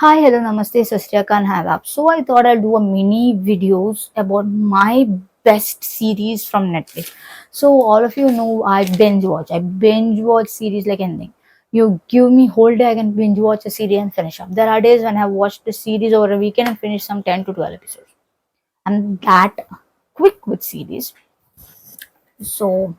Hi, hello, namaste, Sasriyakan, have up. So I thought I'll do a mini videos about my best series from Netflix. So all of you know I binge watch. I binge watch series like anything. You give me whole day, I can binge watch a series and finish up. There are days when I have watched the series over a weekend and finished some 10 to 12 episodes. I'm that quick with series. So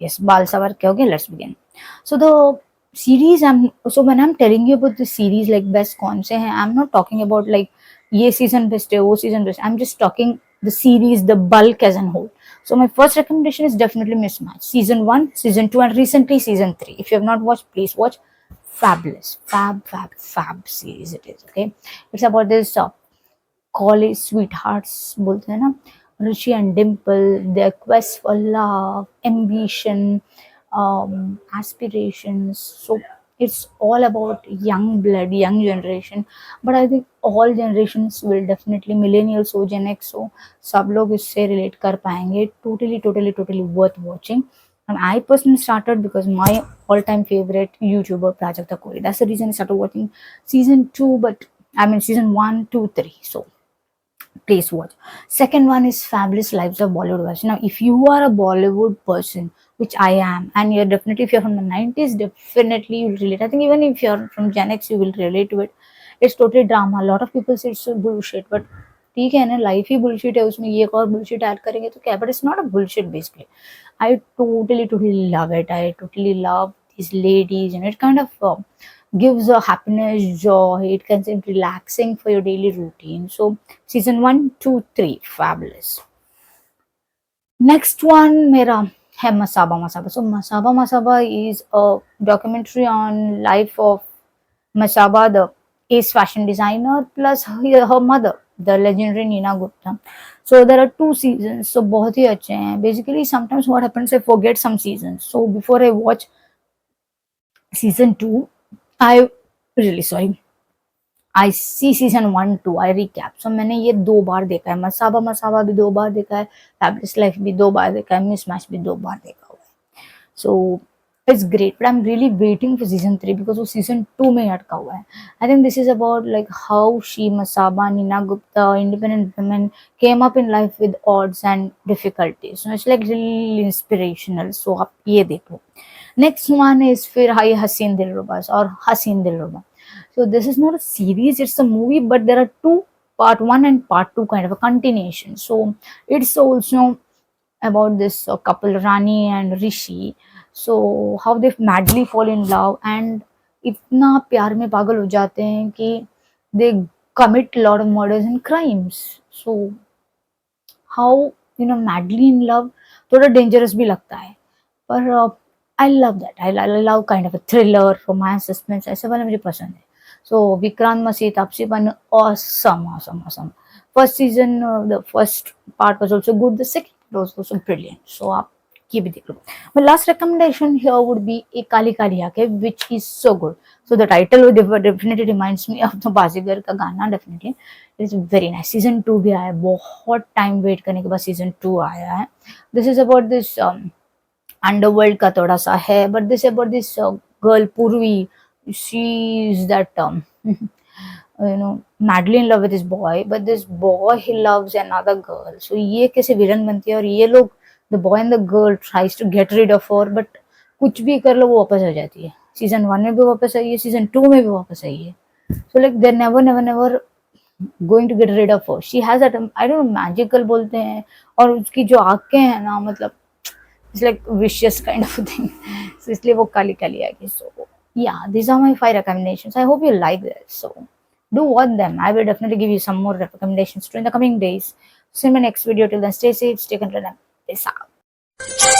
yes, Bal Savar ke okay, let's begin. So the series when I'm telling you about the series like best कौन से हैं, I'm not talking about like ये season best है, वो season best. I'm just talking the series, the bulk as a whole. So my first recommendation is definitely Mismatch. Season 1, Season 2 and recently Season 3. If you have not watched, please watch. Fabulous. Fab series it is, okay? It's about this college sweethearts बोलते हैं ना, Rishi and Dimple, their quest for love, ambition, aspirations. So it's all about young blood, young generation. But I think all generations will definitely millennials हो, Gen X हो, सब लोग इससे relate कर पाएंगे. Totally worth watching. And I personally started because my all-time favorite YouTuber Prajakta Kori. That's the reason I started watching season 2, but I mean season 1, 2, 3. So please watch. Second one is Fabulous Lives of Bollywood Wives. Now, if you are a Bollywood person, which I am, and you're definitely, if you're from the 90s, definitely you'll relate. I think even if you're from Gen X, you will relate to it. It's totally drama. A lot of people say it's bullshit, but ठीक है ना, life ही bullshit है, उसमें ये एक और bullshit add करेंगे तो क्या, but it's not a bullshit basically. I totally love it. I totally love these ladies, and it kind of gives a happiness, joy. It can seem relaxing for your daily routine. So season 1, 2, 3, fabulous. Next one mera hai Masaba Masaba. So Masaba Masaba is a documentary on life of Masaba, the ace fashion designer, plus her mother, the legendary Nina Gupta. So there are 2 seasons. So बहुत ही अच्छे हैं. Basically sometimes what happens, I forget some seasons. So before I watch season 2, I really sorry, I see season 1 2 I recap. So मैंने ये 2 बार देखा है. मसाबा मसाबा भी 2 बार देखा है, फैबुलस लाइफ भी 2 बार देखा है, मिसमैच भी 2 बार देखा हुआ है. So it's great, but I am really waiting for season 3 because वो सीजन 2 में अटका हुआ है. I think this is about like how she, Masaba, Neena Gupta, independent women came up in life with odds and difficulties. So it's like really inspirational. So आप ये देखो. Next one is फिर हाई हसीन दिलरुबा और हसीन दिलरुबा. So this is not a series, it's a movie, but there are 2, part 1 and part 2, kind of a continuation. So it's also about this couple Rani and Rishi. So how they madly fall in love and इतना प्यार में पागल हो जाते हैं कि they commit lot of murders and crimes. So how madly in love थोड़ा dangerous भी लगता है, पर I love that. I love kind of a thriller, romance, suspense. ऐसे वाले मुझे पसंद है. So Vikrant Massey, Taapsee Pannu, awesome. First season, the first part was also good. The second part was also brilliant. So आप ये भी देख लो. My last recommendation here would be एक काली काली आंखें, which is so good. So the title definitely reminds me of the बाजीगर का गाना. Definitely, it is very nice. Season 2 भी आया है. बहुत time wait करने के बाद season 2 आया है. This is about this underworld का थोड़ा सा है, but this about this girl Purvi. She is that madly in love with this boy, but this boy he loves another girl. So ये कैसे विलन बनती है, और ये लोग the boy and the girl tries to get rid of her, but कुछ भी कर लो वो वापस आ जाती है. सीजन 1 में भी वापस आई है, सीजन 2 में भी वापस आई है. So like they're never going to get rid of her. She has that I don't know magical बोलते हैं, और उसकी जो आंखें हैं ना, मतलब it's like vicious kind of a thing. So इसलिए वो काली काली आएगी. So yeah, these are my 5 recommendations. I hope you like this. So do watch them. I will definitely give you some more recommendations in the coming days. See you in my next video. Till then, stay safe, stay content, and peace out.